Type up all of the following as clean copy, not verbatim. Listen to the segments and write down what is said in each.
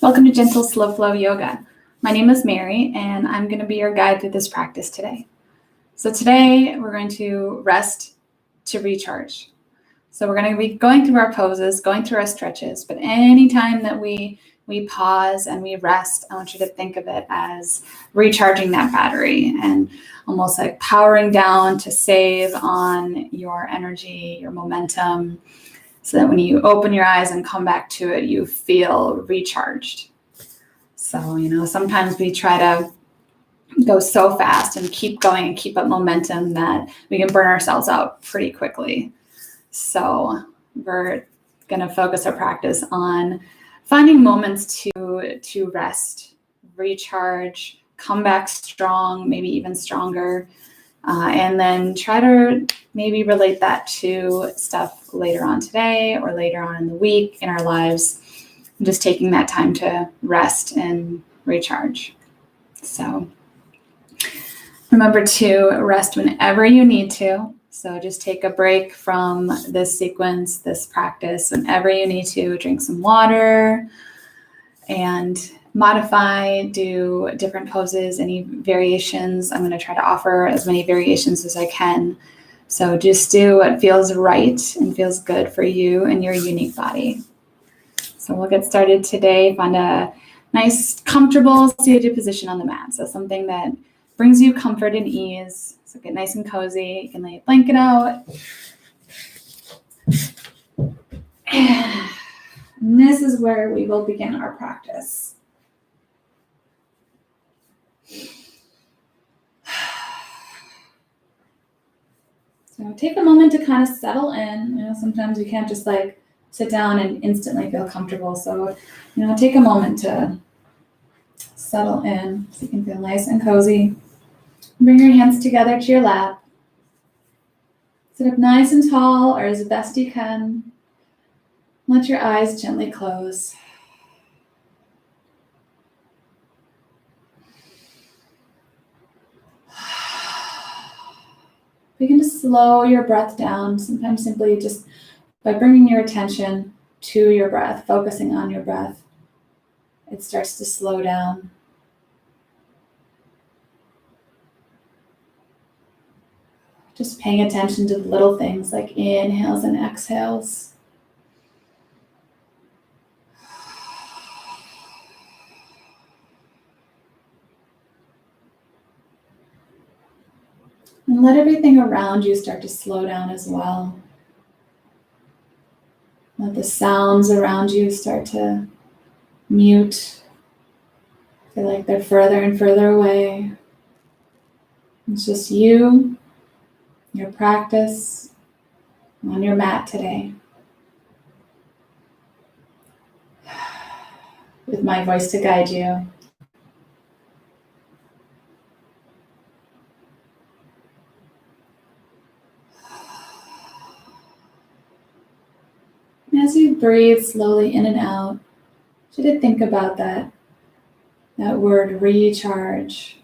Welcome to Gentle Slow Flow Yoga. My name is Mary, and I'm going to be your guide through this practice today. So today we're going to rest to recharge. So we're going to be going through our poses, going through our stretches, but anytime that we pause and we rest, I want you to think of it as recharging that battery and almost like powering down to save on your energy, your momentum, so that when you open your eyes and come back to it, you feel recharged. So, sometimes we try to go so fast and keep going and keep up momentum that we can burn ourselves out pretty quickly. So we're going to focus our practice on finding moments to rest, recharge, come back strong, maybe even stronger, and then try to maybe relate that to stuff later on today or later on in the week in our lives, just taking that time to rest and recharge. So remember to rest whenever you need to. So just take a break from this sequence, this practice, whenever you need to. Drink some water and modify, do different poses, any variations. I'm going to try to offer as many variations as I can. So just do what feels right and feels good for you and your unique body. So we'll get started today. Find a nice, comfortable seated position on the mat. So something that brings you comfort and ease. So get nice and cozy. You can lay a blanket out. And this is where we will begin our practice. So take a moment to kind of settle in. Sometimes we can't just sit down and instantly feel comfortable. So, take a moment to settle in so you can feel nice and cozy. Bring your hands together to your lap. Sit up nice and tall or as best you can. Let your eyes gently close. Begin to slow your breath down, sometimes simply just by bringing your attention to your breath, focusing on your breath. It starts to slow down. Just paying attention to the little things like inhales and exhales. And let everything around you start to slow down as well. Let the sounds around you start to mute. Feel like they're further and further away. It's just you, your practice, on your mat today. With my voice to guide you. As you breathe slowly in and out, you should think about that word recharge.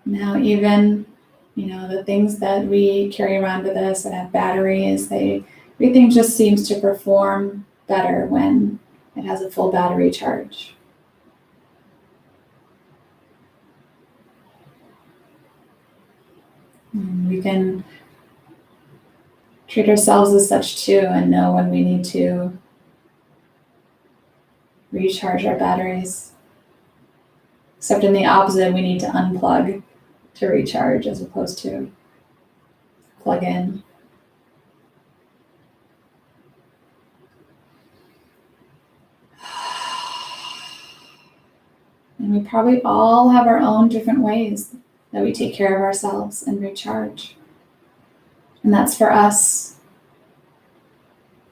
Now even, the things that we carry around with us that have batteries, everything just seems to perform better when it has a full battery charge. And we can treat ourselves as such too and know when we need to recharge our batteries. Except in the opposite, we need to unplug to recharge as opposed to plug in. And we probably all have our own different ways that we take care of ourselves and recharge. And that's for us.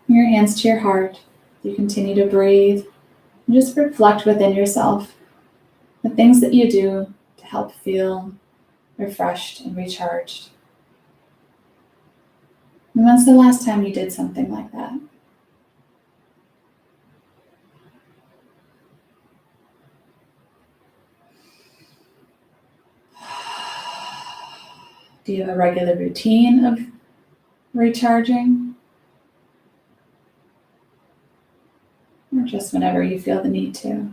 Bring your hands to your heart. You continue to breathe and just reflect within yourself the things that you do to help feel refreshed and recharged. And when's the last time you did something like that? Do you have a regular routine of recharging? or just whenever you feel the need to.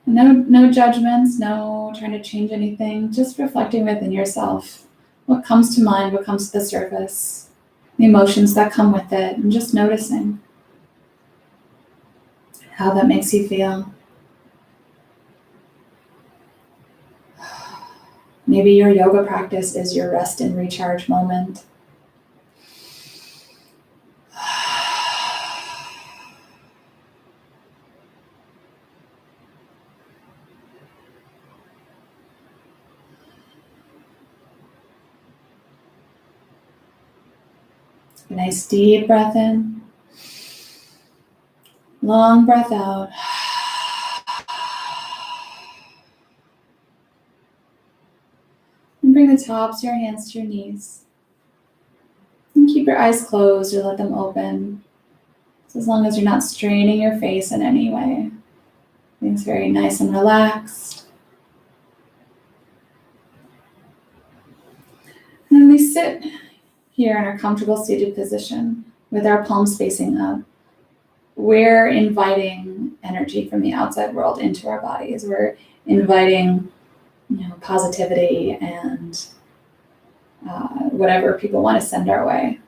No judgments, no trying to change anything, just reflecting within yourself. What comes to mind, what comes to the surface, the emotions that come with it, and just noticing how that makes you feel. Maybe your yoga practice is your rest and recharge moment. A nice deep breath in, long breath out. And bring the tops of your hands to your knees. And keep your eyes closed or let them open. So as long as you're not straining your face in any way. Everything's very nice and relaxed. And then we sit here in our comfortable seated position with our palms facing up. We're inviting energy from the outside world into our bodies. We're inviting, positivity and whatever people want to send our way.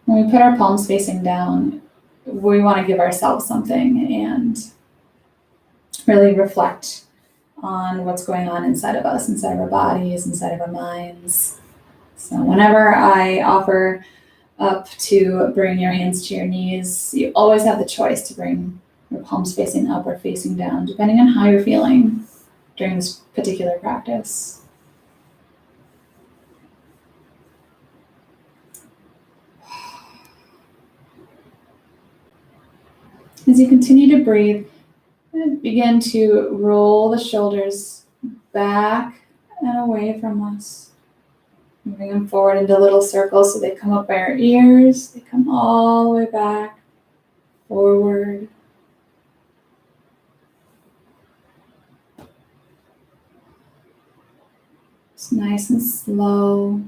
When we put our palms facing down, we want to give ourselves something and really reflect on what's going on inside of us, inside of our bodies, inside of our minds. So whenever I offer up to bring your hands to your knees, you always have the choice to bring your palms facing up or facing down, depending on how you're feeling during this particular practice. As you continue to breathe, begin to roll the shoulders back and away from us. Moving them forward into little circles so they come up by our ears. They come all the way back, forward. It's nice and slow.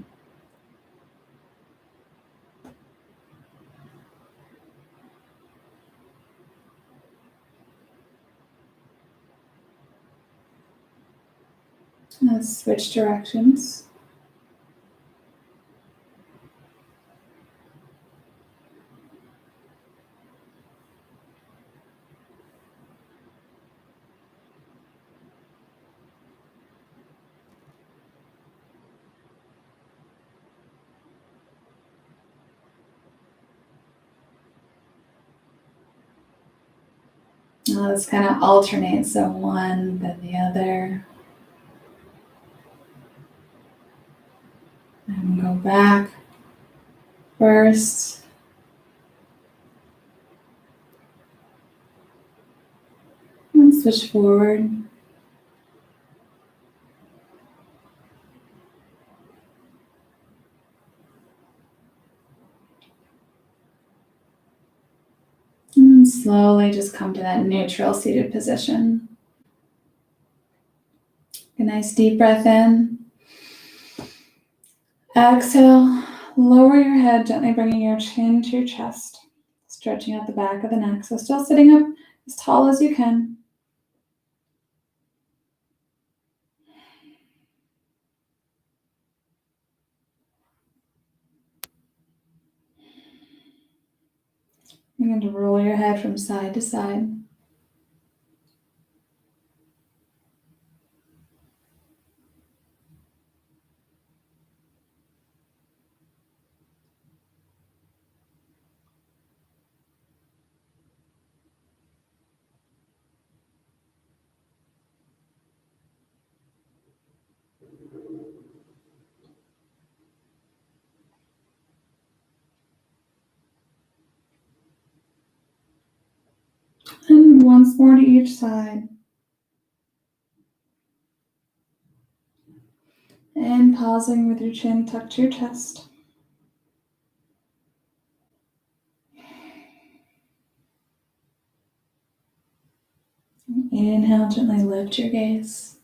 Let's switch directions. Now let's kind of alternate, so one, then the other. And go back first. And switch forward. And slowly just come to that neutral seated position. A nice deep breath in. Exhale, lower your head, gently bringing your chin to your chest, stretching out the back of the neck. So still sitting up as tall as you can. You're going to roll your head from side to side. And once more to each side. And pausing with your chin tucked to your chest. Inhale, gently lift your gaze.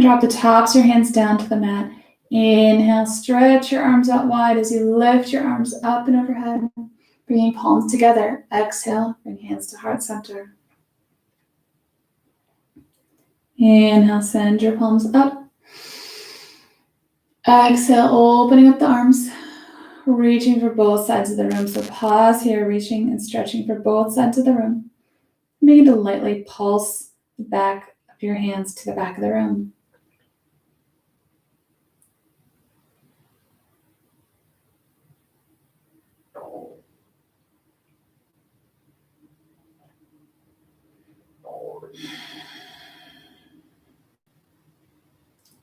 And drop the tops of your hands down to the mat. Inhale, stretch your arms out wide as you lift your arms up and overhead, bringing palms together. Exhale, bring hands to heart center. Inhale, send your palms up. Exhale, opening up the arms, reaching for both sides of the room. So pause here, reaching and stretching for both sides of the room. Begin to lightly pulse the back of your hands to the back of the room.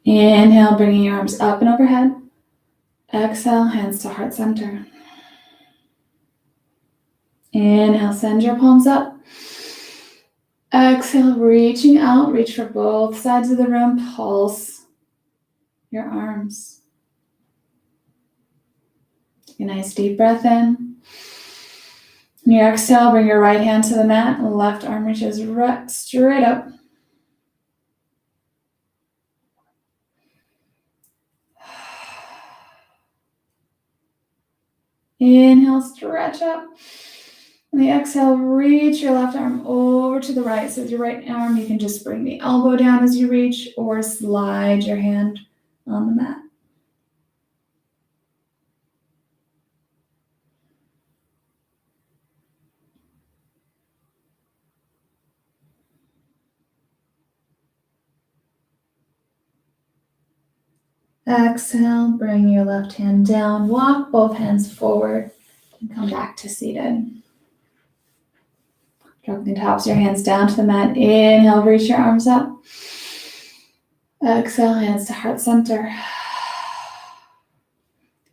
Inhale, bringing your arms up and overhead. Exhale, hands to heart center. Inhale, send your palms up. Exhale, reaching out, reach for both sides of the room. Pulse your arms. Take a nice deep breath in. On your exhale, bring your right hand to the mat. Left arm reaches right, straight up. Inhale, stretch up. On the exhale, reach your left arm over to the right. So with your right arm, you can just bring the elbow down as you reach or slide your hand on the mat. Exhale, bring your left hand down. Walk both hands forward and come back to seated. Dropping the tops of your hands down to the mat. Inhale, reach your arms up. Exhale, hands to heart center.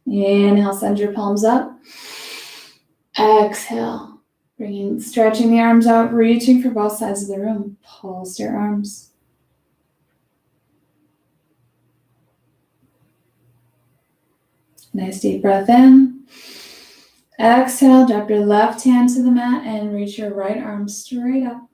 Inhale, send your palms up. Exhale, stretching the arms out, reaching for both sides of the room. Pulse your arms. Nice deep breath in. Exhale, drop your left hand to the mat and reach your right arm straight up.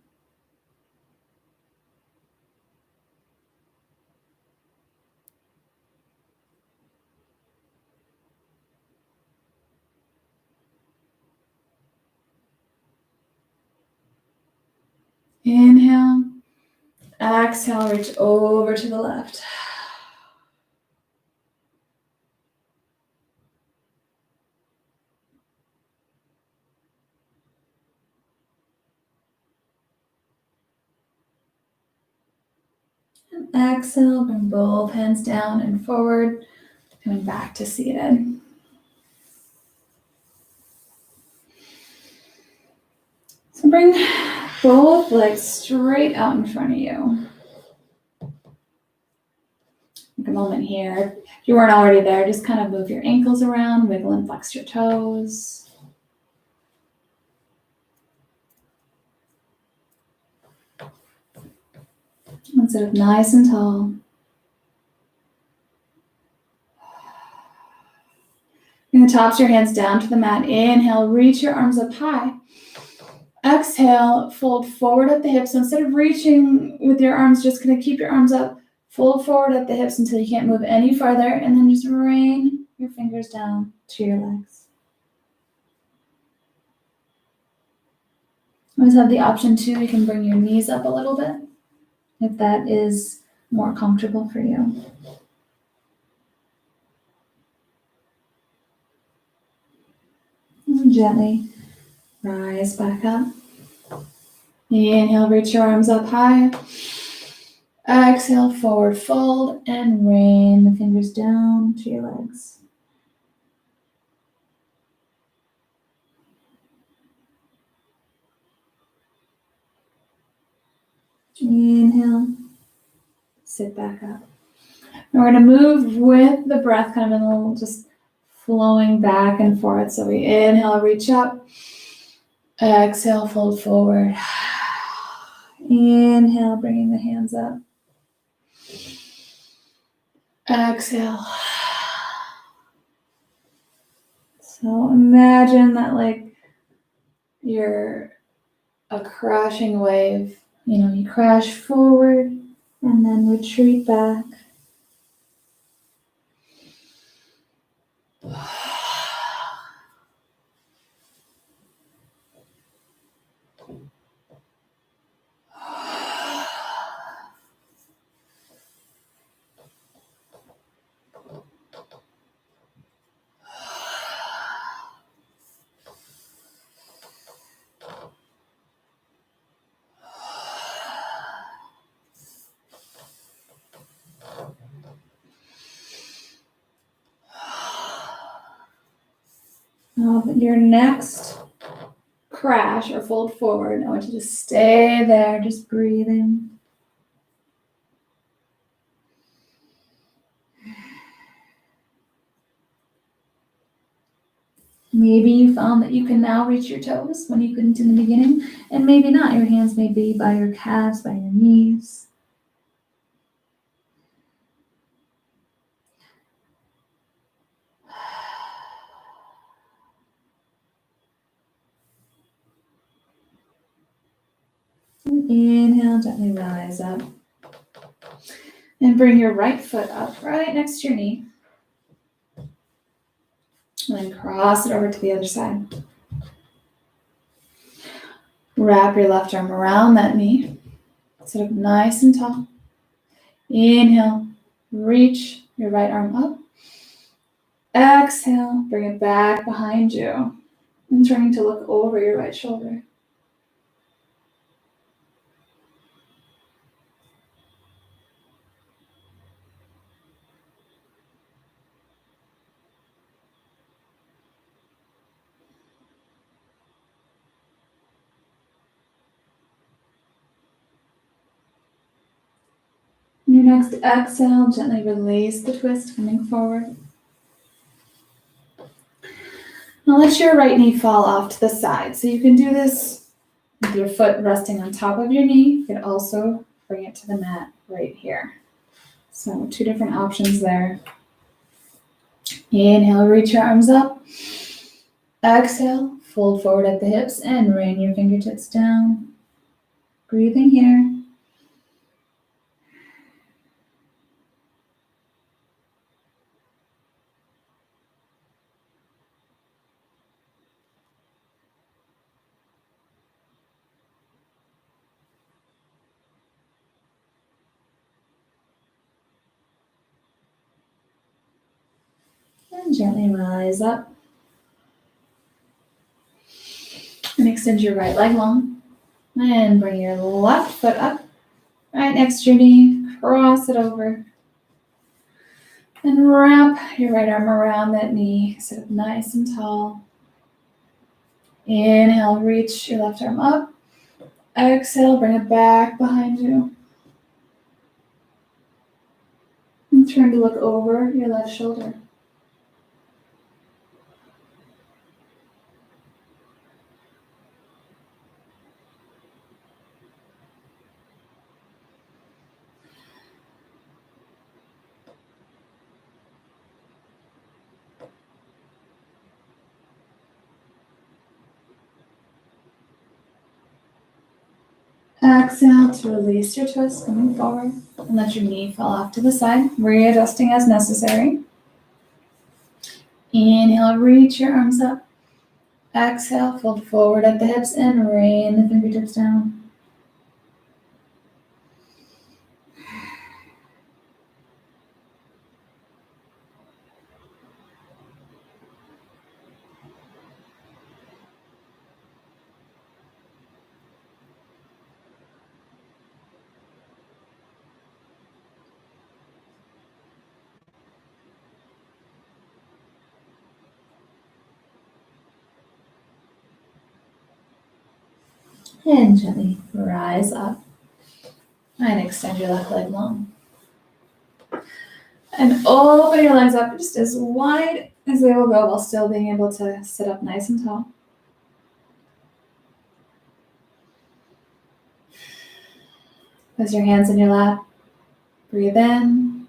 Inhale. Exhale, reach over to the left. And exhale, bring both hands down and forward, coming back to seated. So bring both legs straight out in front of you. Take a moment here. If you weren't already there, just kind of move your ankles around, wiggle and flex your toes. And sit up nice and tall. Bring the tops of your hands down to the mat. Inhale, reach your arms up high. Exhale, fold forward at the hips. So instead of reaching with your arms, just gonna keep your arms up. Fold forward at the hips until you can't move any farther, and then just rain your fingers down to your legs. Always have the option too, you can bring your knees up a little bit if that is more comfortable for you. And gently rise back up. Inhale, reach your arms up high. Exhale, forward fold and rain the fingers down to your legs. Inhale, sit back up. And we're going to move with the breath, kind of in a little just flowing back and forth. So we inhale, reach up. Exhale, fold forward. Inhale, bringing the hands up. Exhale. So imagine that like you're a crashing wave. You crash forward And then retreat back. Now, your next crash or fold forward, I want you to stay there, just breathing. Maybe you found that you can now reach your toes when you couldn't in the beginning, and maybe not. Your hands may be by your calves, by your knees. And inhale, gently rise up. And bring your right foot up right next to your knee. And then cross it over to the other side. Wrap your left arm around that knee. Sit up nice and tall. Inhale, reach your right arm up. Exhale, bring it back behind you. And turning to look over your right shoulder. Your next exhale, gently release the twist, coming forward. Now let your right knee fall off to the side. So you can do this with your foot resting on top of your knee. You could also bring it to the mat right here. So 2 different options there. Inhale, reach your arms up. Exhale, fold forward at the hips and rain your fingertips down. Breathing here. And gently rise up. And extend your right leg long. And bring your left foot up. Right next to your knee. Cross it over. And wrap your right arm around that knee. Sit up nice and tall. Inhale, reach your left arm up. Exhale, bring it back behind you. And turn to look over your left shoulder. Exhale to release your twist, coming forward, and let your knee fall off to the side, readjusting as necessary. Inhale, reach your arms up. Exhale, fold forward at the hips and rain the fingertips down. And gently rise up and extend your left leg long. And open your legs up just as wide as they will go while still being able to sit up nice and tall. Place your hands in your lap. Breathe in.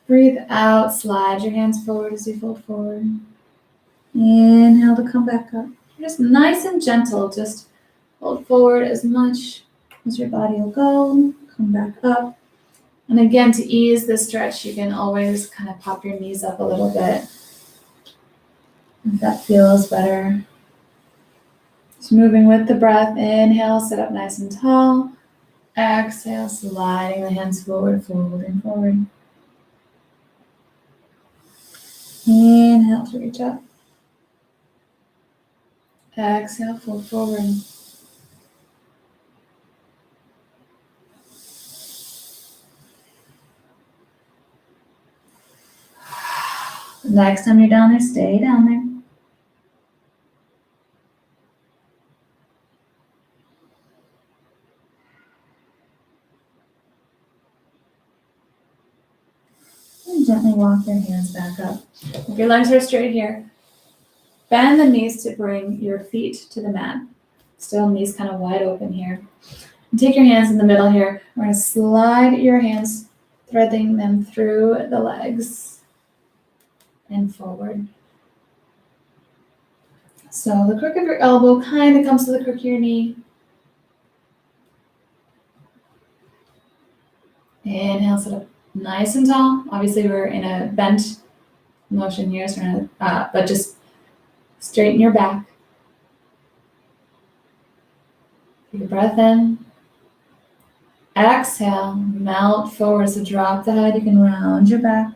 Breathe out. Slide your hands forward as you fold forward. Inhale to come back up. Just nice and gentle. Just fold forward as much as your body will go. Come back up. And again, to ease the stretch, you can always kind of pop your knees up a little bit if that feels better. Just moving with the breath. Inhale, sit up nice and tall. Exhale, sliding the hands forward, folding forward. Inhale to reach up. Exhale, fold forward. Next time you're down there, stay down there. And gently walk your hands back up. If your legs are straight here, bend the knees to bring your feet to the mat. Still knees kind of wide open here. And take your hands in the middle here. We're going to slide your hands, threading them through the legs and forward. So the crook of your elbow kind of comes to the crook of your knee. Inhale, sit up nice and tall. Obviously, we're in a bent motion here, so but just straighten your back. Take a breath in. Exhale, melt forward. So drop the head. You can round your back.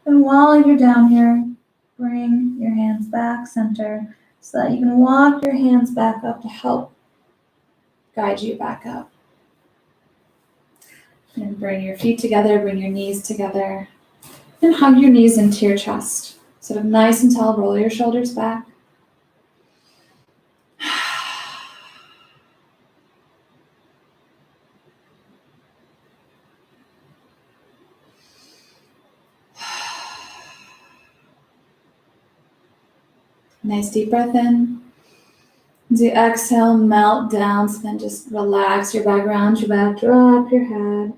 And while you're down here, bring your hands back center so that you can walk your hands back up to help guide you back up. And bring your feet together, bring your knees together, and hug your knees into your chest. Sit up nice and tall, roll your shoulders back. Nice deep breath in. As you exhale, melt down, so then just relax your back, round your back, drop your head.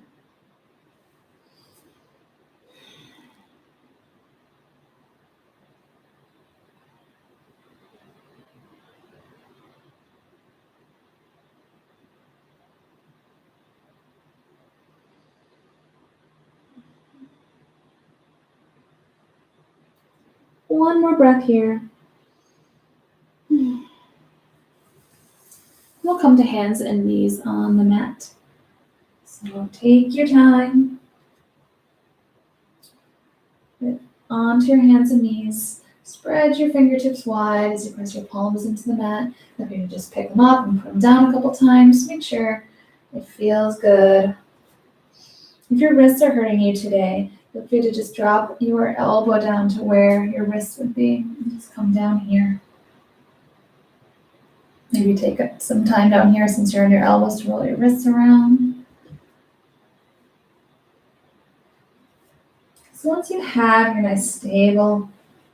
One more breath here. We'll come to hands and knees on the mat. So take your time. Get onto your hands and knees. Spread your fingertips wide as you press your palms into the mat. Then you can just pick them up and put them down a couple times. Make sure it feels good. If your wrists are hurting you today, feel free to just drop your elbow down to where your wrist would be. And just come down here. Maybe take some time down here since you're on your elbows to roll your wrists around. So once you have your nice stable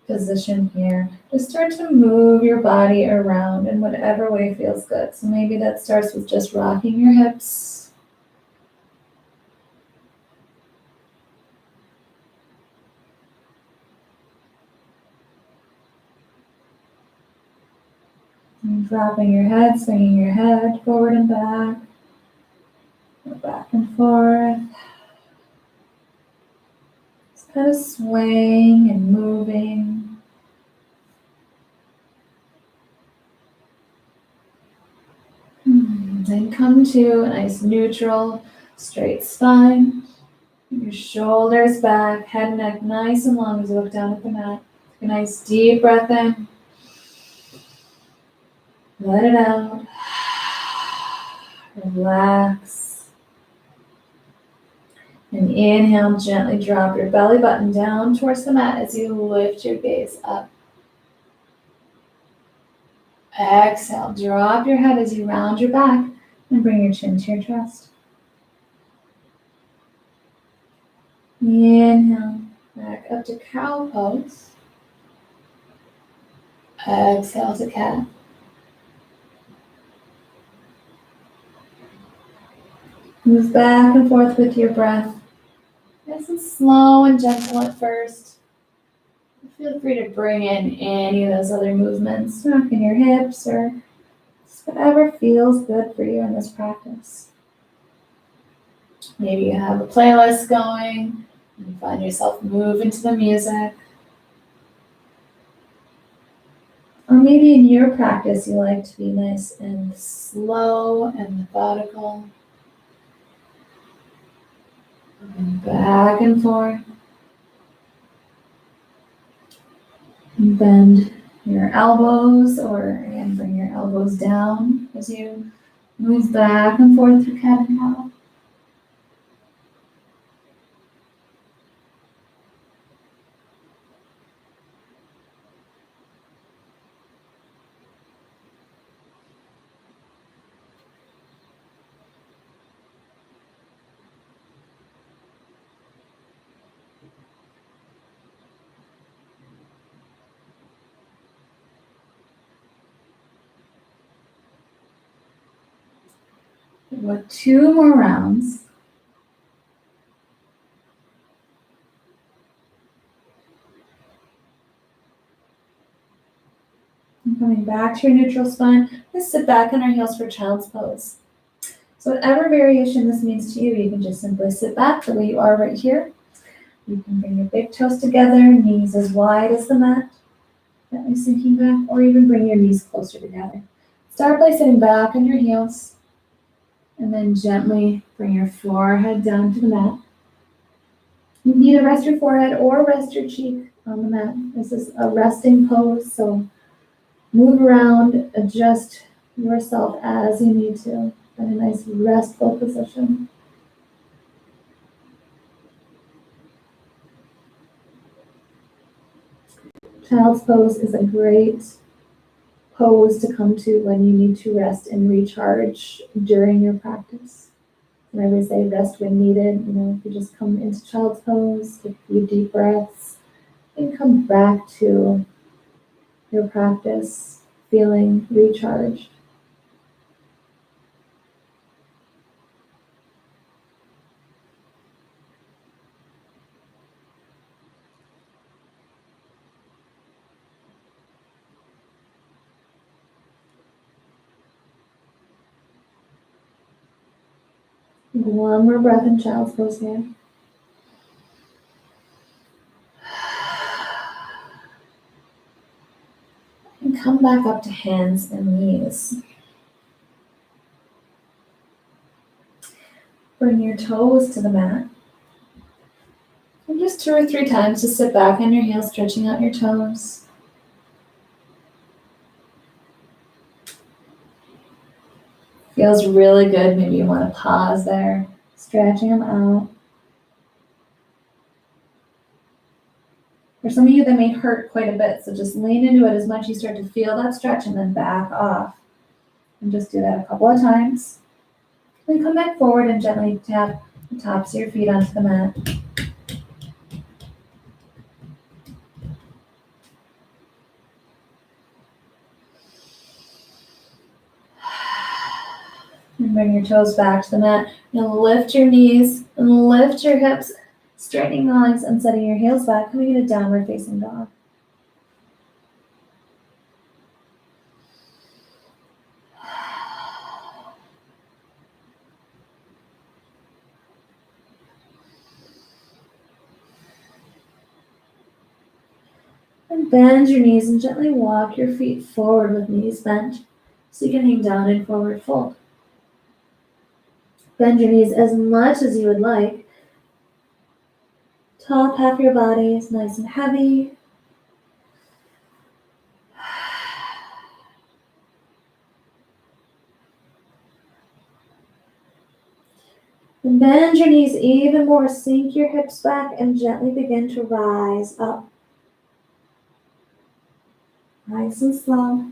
position here, just start to move your body around in whatever way feels good. So maybe that starts with just rocking your hips. And dropping your head, swinging your head forward and back and forth. Just kind of swaying and moving. Then come to a nice neutral, straight spine. Your shoulders back, head and neck nice and long as you look down at the mat. Take a nice deep breath in. Let it out. Relax. And inhale, gently drop your belly button down towards the mat as you lift your gaze up. Exhale, drop your head as you round your back and bring your chin to your chest. Inhale, back up to cow pose. Exhale to cat. Move back and forth with your breath. Nice and slow and gentle at first. Feel free to bring in any of those other movements, rocking your hips or just whatever feels good for you in this practice. Maybe you have a playlist going and you find yourself moving to the music. Or maybe in your practice, you like to be nice and slow and methodical. Moving back and forth. And bend your elbows, or again, bring your elbows down as you move back and forth through cat and cow. With 2 more rounds. And coming back to your neutral spine, let's sit back on our heels for child's pose. So whatever variation this means to you, you can just simply sit back the way you are right here. You can bring your big toes together, knees as wide as the mat, gently sinking back, or even bring your knees closer together. Start by sitting back on your heels, and then gently bring your forehead down to the mat. You can either rest your forehead or rest your cheek on the mat. This is a resting pose, so move around, adjust yourself as you need to. Find a nice restful position. Child's pose is a great pose to come to when you need to rest and recharge during your practice. And I always say rest when needed. If you just come into child's pose, take a few deep breaths, and come back to your practice feeling recharged. One more breath in child's pose here. And come back up to hands and knees. Bring your toes to the mat. And just 2 or 3 times, just sit back on your heels, stretching out your toes. Feels really good. Maybe you want to pause there, stretching them out. For some of you, that may hurt quite a bit, so just lean into it as much as you start to feel that stretch and then back off. And just do that a couple of times. Then come back forward and gently tap the tops of your feet onto the mat. And bring your toes back to the mat. Now lift your knees and lift your hips, straightening the legs and setting your heels back, coming into downward facing dog. And bend your knees and gently walk your feet forward with knees bent so you can hang down in forward fold. Bend your knees as much as you would like. Top half of your body is nice and heavy. And bend your knees even more. Sink your hips back and gently begin to rise up. Nice and slow.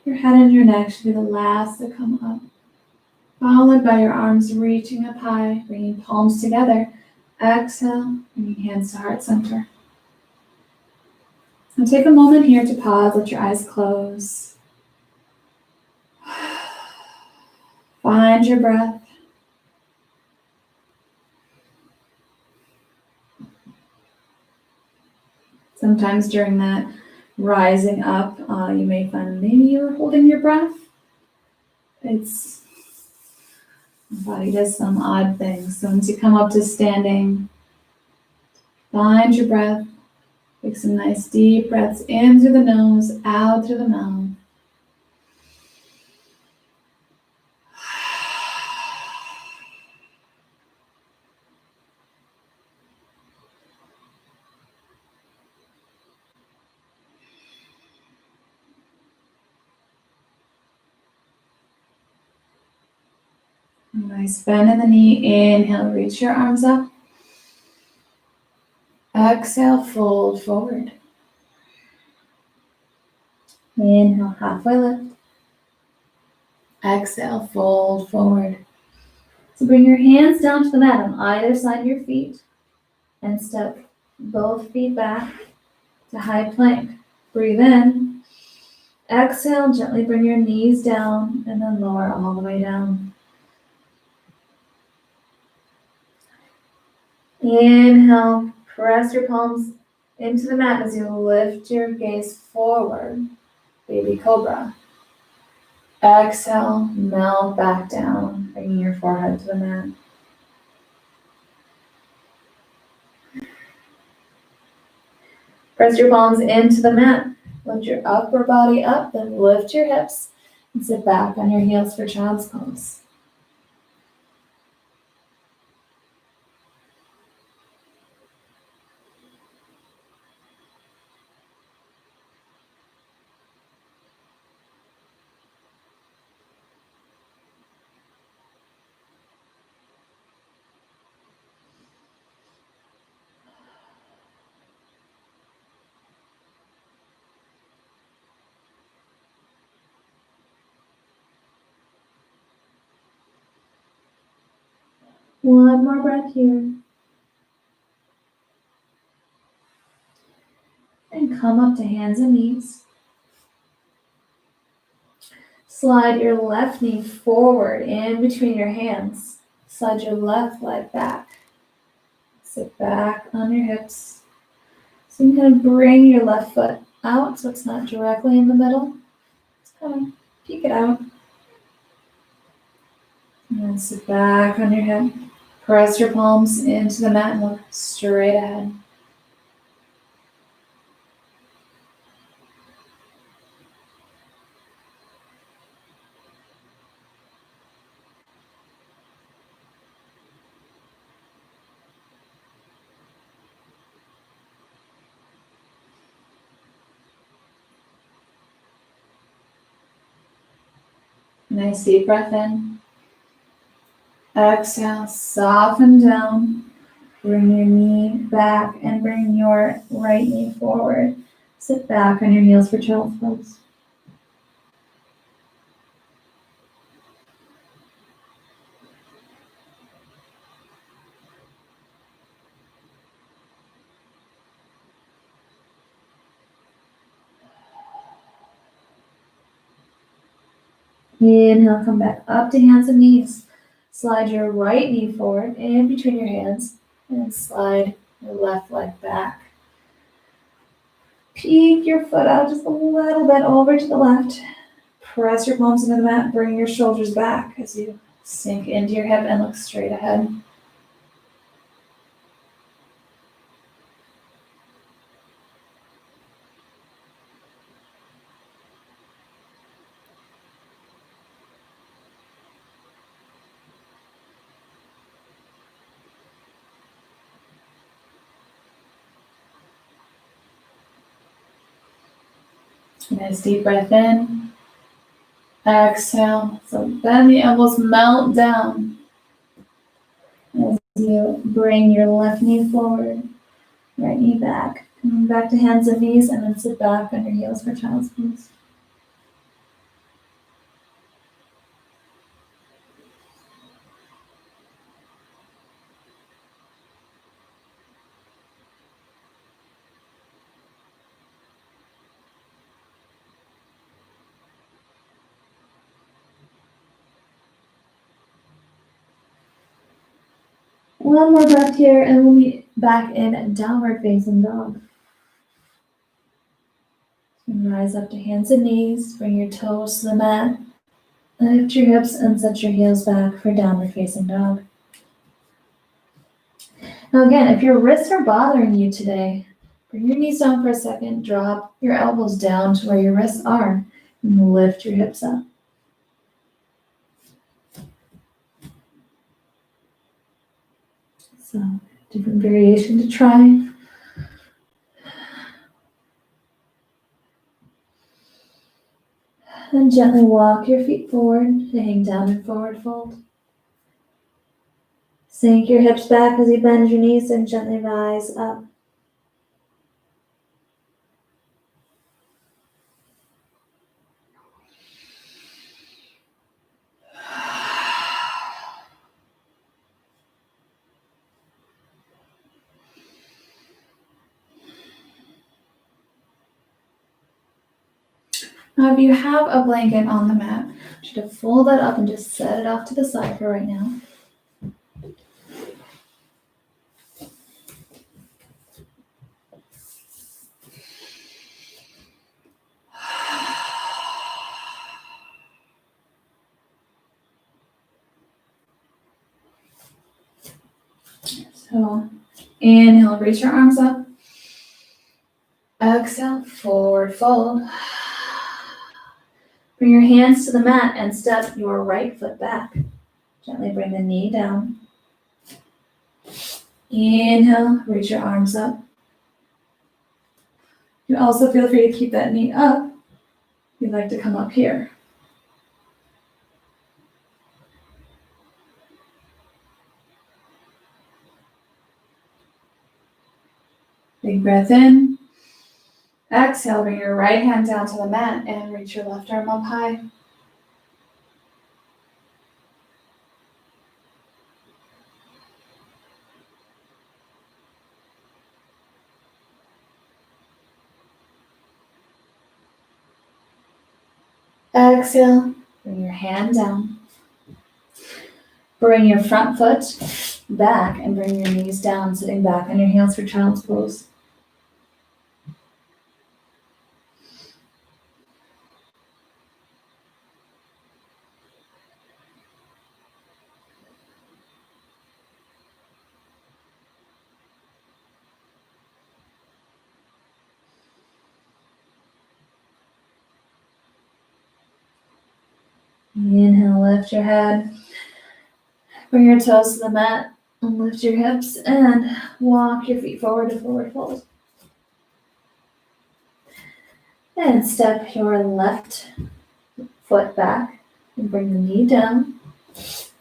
Your head and your neck should be the last to come up, followed by your arms reaching up high, bringing palms together. Exhale, bringing hands to heart center. Now take a moment here to pause, let your eyes close. Find your breath. Sometimes during that rising up, you may find maybe you're holding your breath. The body does some odd things. So once you come up to standing, find your breath. Take some nice deep breaths in through the nose, out through the mouth. Nice bend in the knee. Inhale, reach your arms up. Exhale, fold forward. Inhale, halfway lift. Exhale, fold forward. So bring your hands down to the mat on either side of your feet and step both feet back to high plank. Breathe in. Exhale, gently bring your knees down and then lower all the way down. Inhale, press your palms into the mat as you lift your gaze forward, baby cobra. Exhale, melt back down, bringing your forehead to the mat. Press your palms into the mat. Lift your upper body up, then lift your hips and sit back on your heels for child's pose. One more breath here. And come up to hands and knees. Slide your left knee forward in between your hands. Slide your left leg back. Sit back on your hips. So you can kind of bring your left foot out so it's not directly in the middle. Just kind of peek it out. And then sit back on your hip. Press your palms into the mat and look straight ahead. Nice deep breath in. Exhale, soften down. Bring your knee back and bring your right knee forward. Sit back on your heels for child's pose. Inhale, come back up to hands and knees. Slide your right knee forward in between your hands and slide your left leg back. Peek your foot out just a little bit over to the left. Press your palms into the mat. Bring your shoulders back as you sink into your hip and look straight ahead. Nice deep breath in. Exhale. So bend the elbows, melt down. As you bring your left knee forward, right knee back. Coming back to hands and knees and then sit back on your heels for child's pose. One more breath here, and we'll be back in downward facing dog. Rise up to hands and knees, bring your toes to the mat, lift your hips and set your heels back for downward facing dog. Now again, if your wrists are bothering you today, bring your knees down for a second, drop your elbows down to where your wrists are, and lift your hips up. So, different variation to try. And gently walk your feet forward to hang down in forward fold. Sink your hips back as you bend your knees and gently rise up. Now, if you have a blanket on the mat, you should fold that up and just set it off to the side for right now. So, inhale, reach your arms up. Exhale, forward fold. Bring your hands to the mat and step your right foot back. Gently bring the knee down. Inhale, reach your arms up. You also feel free to keep that knee up if you'd like to come up here. Big breath in. Exhale, bring your right hand down to the mat and reach your left arm up high. Exhale, bring your hand down. Bring your front foot back and bring your knees down, sitting back on your heels for child's pose. Inhale, lift your head. Bring your toes to the mat and lift your hips and walk your feet forward to forward fold. And step your left foot back and bring the knee down.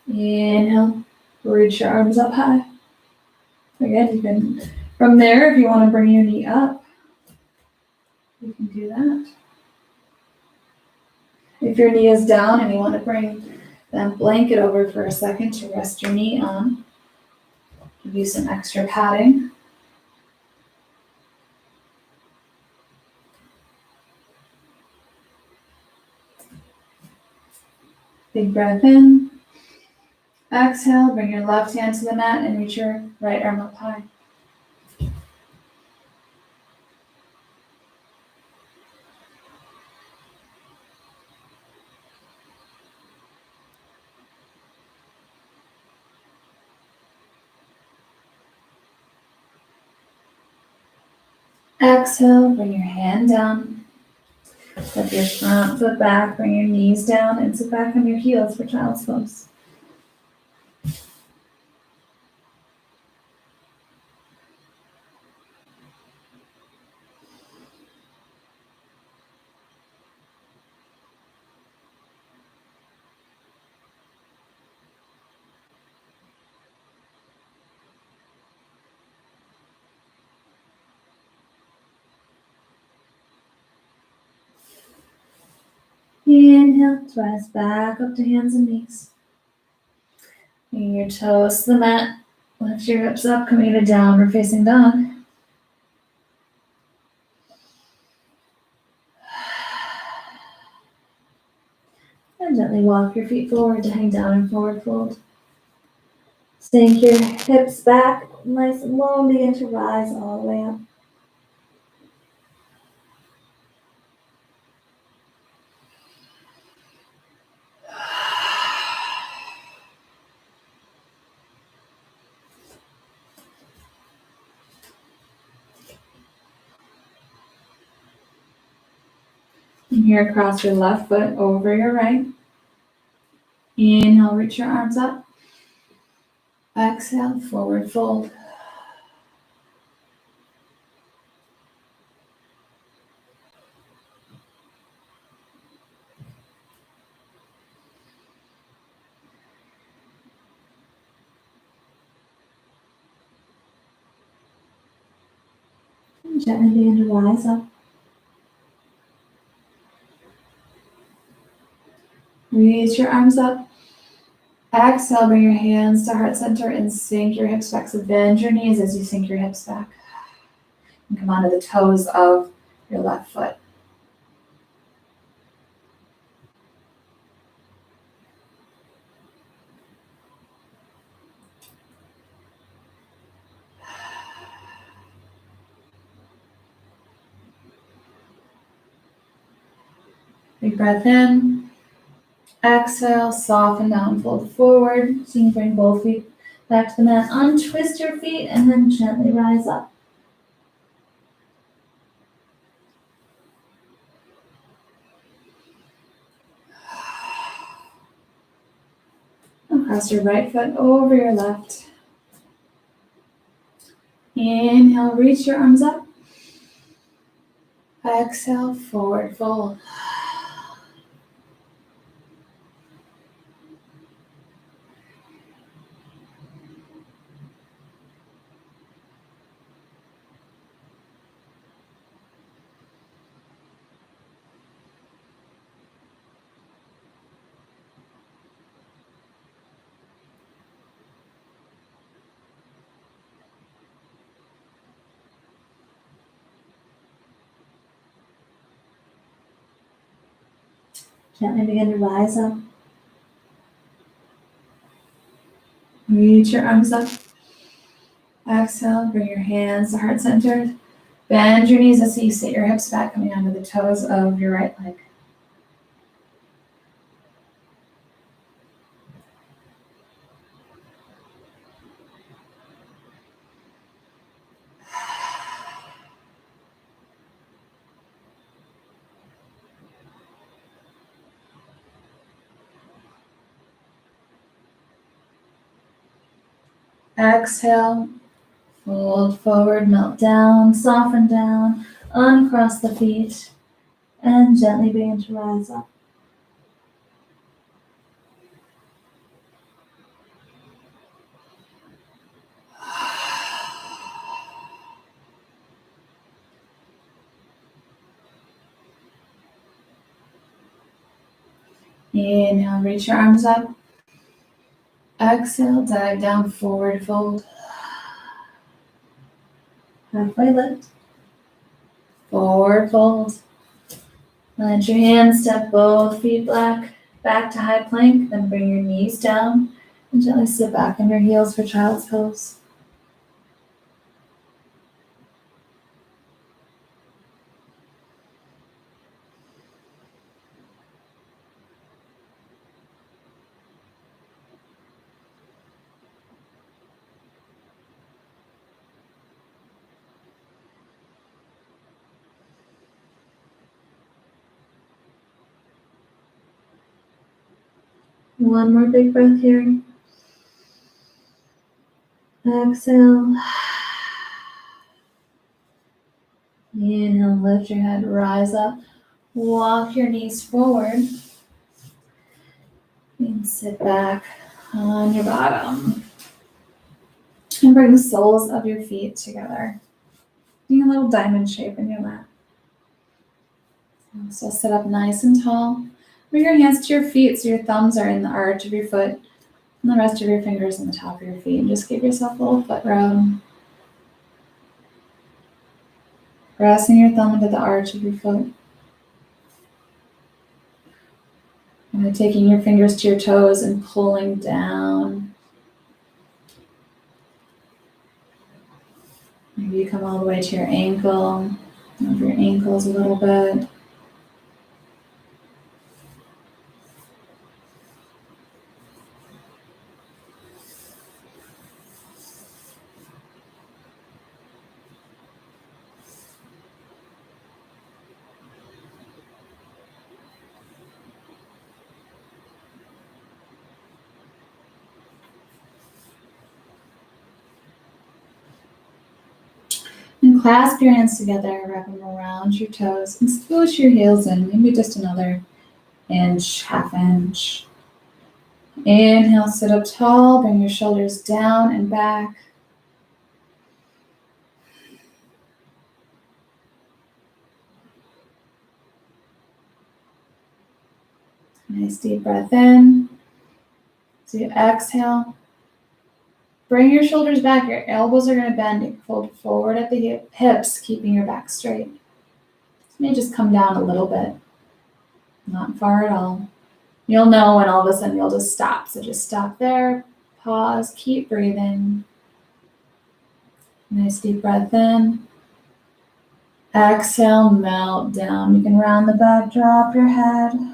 Inhale, reach your arms up high. Again, you can, from there, if you want to bring your knee up, you can do that. If your knee is down and you want to bring that blanket over for a second to rest your knee on, give you some extra padding. Big breath in. Exhale, bring your left hand to the mat and reach your right arm up high. Exhale, bring your hand down. Step your front foot back, bring your knees down, and sit back on your heels for child's pose. Inhale, twist back up to hands and knees. Bring your toes to the mat. Lift your hips up, coming to downward facing dog. And gently walk your feet forward to hang down in forward fold. Sink your hips back nice and low and begin to rise all the way up. And here, cross your left foot over your right. Inhale, reach your arms up. Exhale, forward fold. And gently begin to rise up. Reach your arms up. Exhale, bring your hands to heart center and sink your hips back. So bend your knees as you sink your hips back. And come onto the toes of your left foot. Big breath in. Exhale, soften down, fold forward. So you can bring both feet back to the mat. Untwist your feet and then gently rise up. And cross your right foot over your left. Inhale, reach your arms up. Exhale, forward fold. Gently begin to rise up. Reach your arms up. Exhale, bring your hands to heart center. Bend your knees as you sit your hips back, coming onto the toes of your right leg. Exhale, fold forward, melt down, soften down, uncross the feet, and gently begin to rise up. Inhale, reach your arms up. Exhale, dive down, forward fold. Halfway lift. Forward fold. Let your hands step both feet back to high plank, then bring your knees down and gently sit back on your heels for child's pose. One more big breath here. Exhale. Inhale, lift your head, rise up. Walk your knees forward. And sit back on your bottom. And bring the soles of your feet together. Doing a little diamond shape in your mat. So sit up nice and tall. Bring your hands to your feet so your thumbs are in the arch of your foot and the rest of your fingers on the top of your feet. And just give yourself a little foot rub. Pressing your thumb into the arch of your foot. And then taking your fingers to your toes and pulling down. Maybe you come all the way to your ankle, over your ankles a little bit. And clasp your hands together, wrap them around your toes, and scooch your heels in, maybe just another inch, half inch. Inhale, sit up tall, bring your shoulders down and back. Nice deep breath in. So you exhale. Bring your shoulders back. Your elbows are going to bend. Fold forward at the hips, keeping your back straight. This may just come down a little bit. Not far at all. You'll know when all of a sudden you'll just stop. So just stop there. Pause. Keep breathing. Nice deep breath in. Exhale, melt down. You can round the back, drop your head.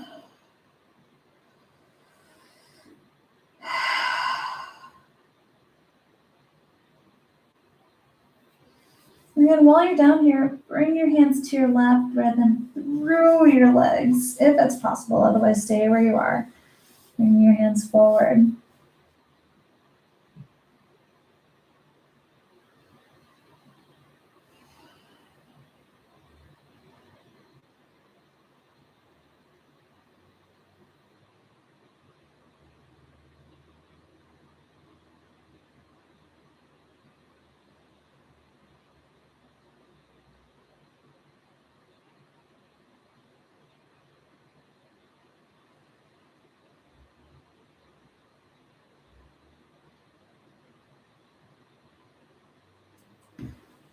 Again, while you're down here, bring your hands to your lap, breathe in through your legs, if that's possible. Otherwise, stay where you are. Bring your hands forward.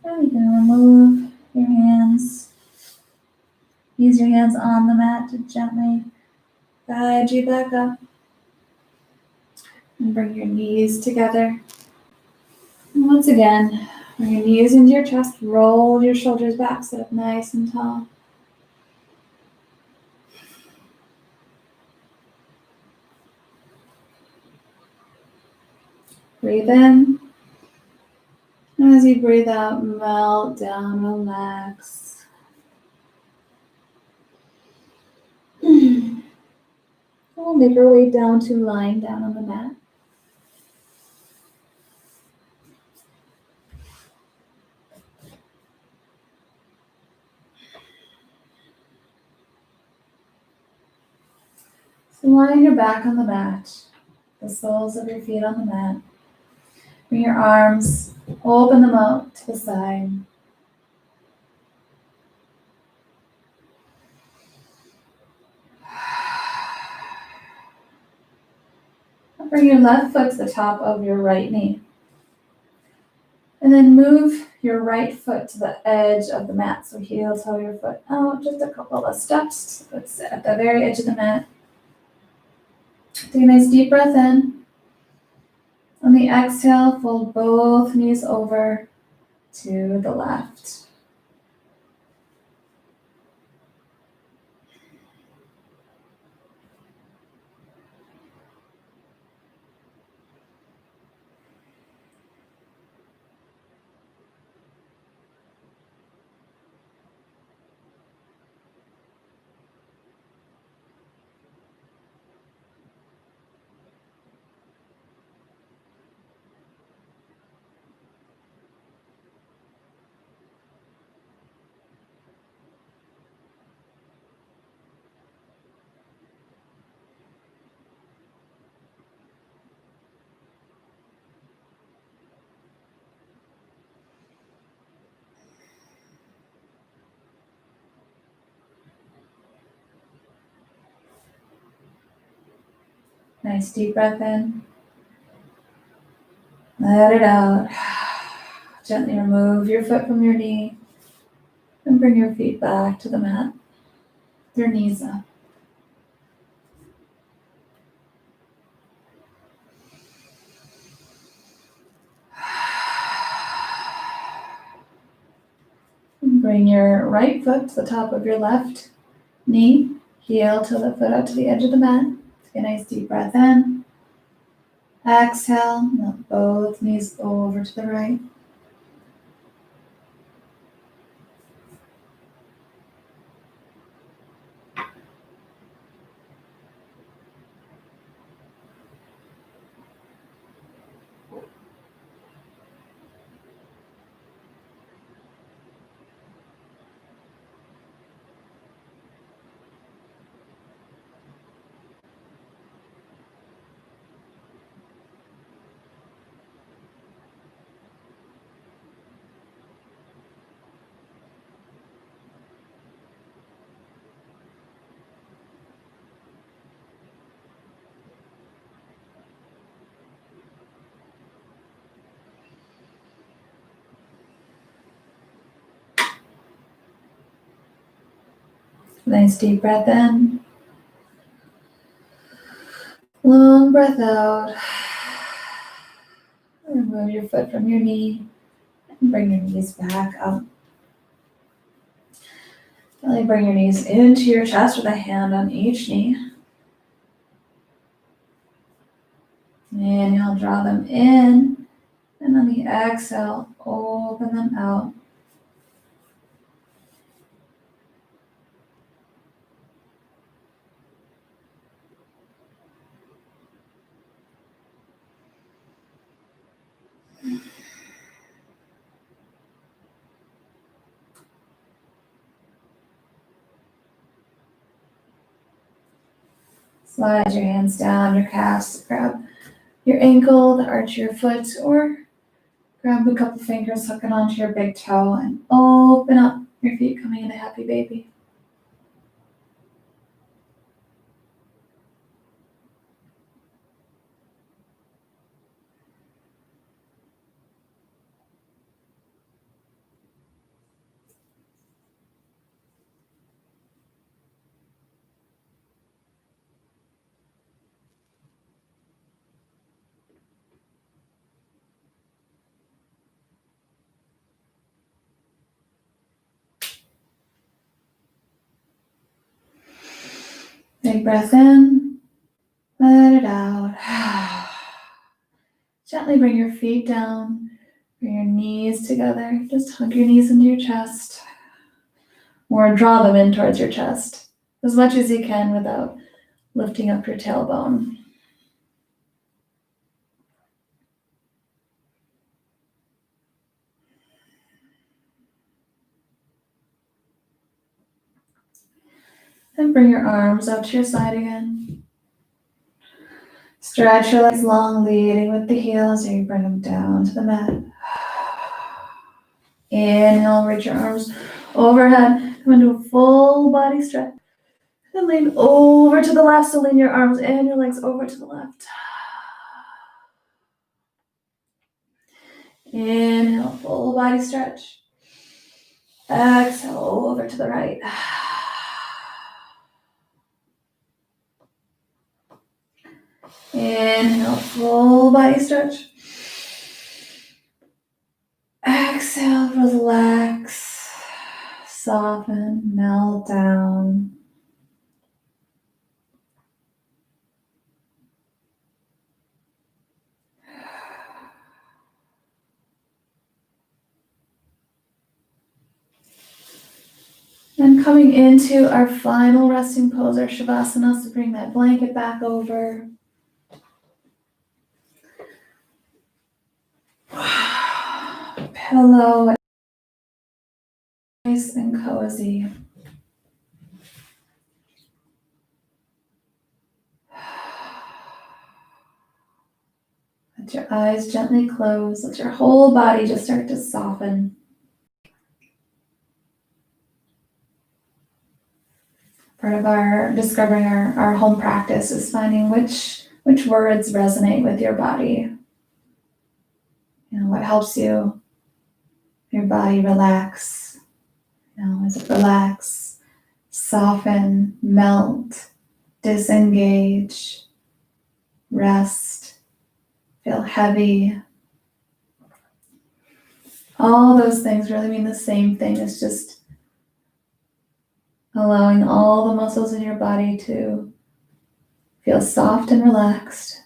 And you can remove your hands. Use your hands on the mat to gently guide you back up. And bring your knees together. And once again, bring your knees into your chest. Roll your shoulders back, sit up nice and tall. Breathe in. And as you breathe out, melt down, relax. We'll make our way down to lying down on the mat. So lying your back on the mat, the soles of your feet on the mat. Bring your arms, open them out to the side. Bring your left foot to the top of your right knee. And then move your right foot to the edge of the mat. So heel toe your foot out, just a couple of steps. Let's sit at the very edge of the mat. Take a nice deep breath in. On the exhale, fold both knees over to the left. Nice deep breath in. Let it out. Gently remove your foot from your knee and bring your feet back to the mat. Your knees up. Bring your right foot to the top of your left knee. Heel to the foot out to the edge of the mat. Take a nice deep breath in. Exhale, melt both knees over to the right. Nice deep breath in. Long breath out. Remove your foot from your knee and bring your knees back up. Gently bring your knees into your chest with a hand on each knee. Inhale, draw them in, and on the exhale, open them out. Slide your hands down your calves, grab your ankle, the arch of your foot, or grab a couple fingers, hook it onto your big toe, and open up your feet, coming into happy baby. Big breath in, let it out. Gently bring your feet down, bring your knees together. Just hug your knees into your chest, or draw them in towards your chest as much as you can without lifting up your tailbone. And bring your arms out to your side again. Stretch your legs long, leading with the heels, or you bring them down to the mat. Inhale, reach your arms overhead. Come into a full body stretch. And lean over to the left, so lean your arms and your legs over to the left. Inhale, full body stretch. Exhale, over to the right. Inhale, full body stretch. Exhale, relax, soften, melt down. And coming into our final resting pose, our Shavasana, so bring that blanket back over. Pillow, nice and cozy. Let your eyes gently close. Let your whole body just start to soften. Part of our discovering our home practice is finding which words resonate with your body. You know, what helps your body relax. You know, is it relax, soften, melt, disengage, rest, feel heavy? All those things really mean the same thing. It's just allowing all the muscles in your body to feel soft and relaxed.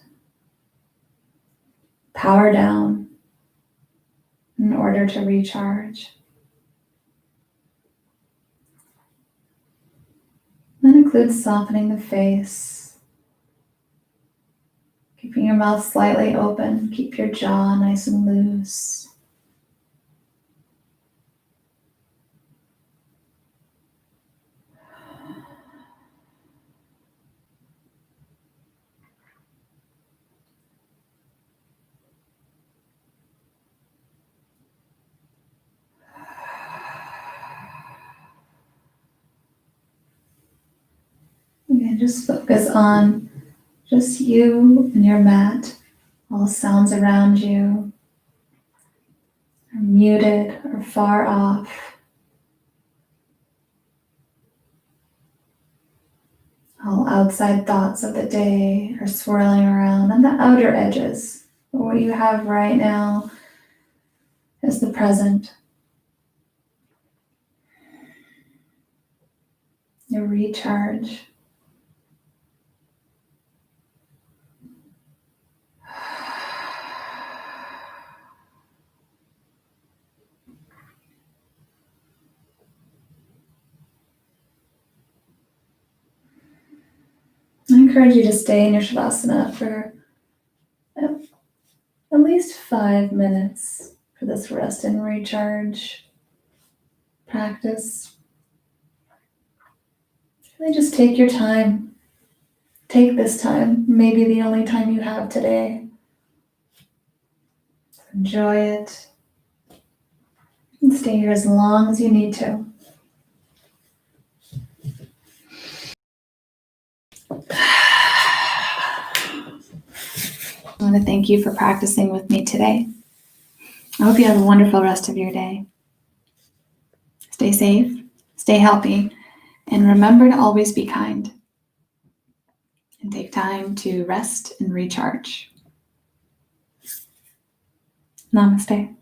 Power down in order to recharge. That includes softening the face, keeping your mouth slightly open, keep your jaw nice and loose. Okay, just focus on just you and your mat. All sounds around you are muted or far off. All outside thoughts of the day are swirling around on the outer edges. But what you have right now is the present. Your recharge. I encourage you to stay in your Shavasana for at least 5 minutes for this rest and recharge practice. Really just take your time. Take this time, maybe the only time you have today. Enjoy it. And stay here as long as you need to. I want to thank you for practicing with me today. I hope you have a wonderful rest of your day. Stay safe, stay healthy, and remember to always be kind. And take time to rest and recharge. Namaste.